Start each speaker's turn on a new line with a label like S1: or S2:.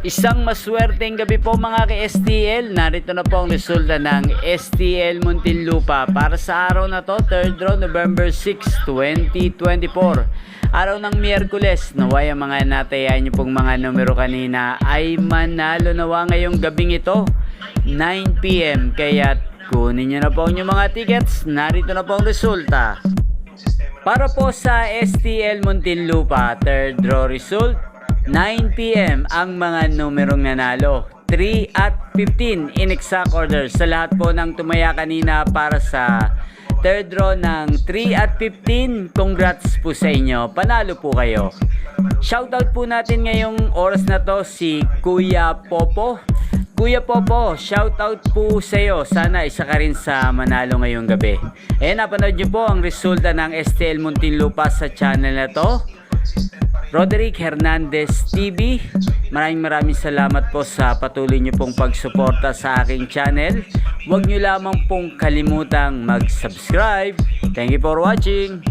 S1: Isang maswerteng gabi po mga ka-STL. Narito na po ang resulta ng STL Muntinlupa para sa araw na to, 3rd draw, November 6, 2024. Araw ng Miyerkules. Naway ang mga natayan nyo pong mga numero kanina ay manalo nawa ngayong gabing ito, 9 PM. Kaya kunin nyo na po yung mga tickets. Narito na po ang resulta. Para po sa STL Muntinlupa, 3rd draw result, 9 PM ang mga numerong nanalo, 3 at 15 in exact order. Sa lahat po ng tumaya kanina para sa 3rd draw ng 3 at 15, congrats po sa inyo, panalo po kayo. Shoutout po natin ngayong oras na to si Kuya Popo. Kuya Popo, shoutout po sa iyo. Sana isa ka rin sa manalo ngayong gabi. Napanood nyo po ang resulta ng STL Muntinlupa sa channel na to, Roderick Hernandez TV. Maraming salamat po sa patuloy nyo pong pagsuporta sa aking channel. Huwag nyo lamang pong kalimutang mag-subscribe. Thank you for watching.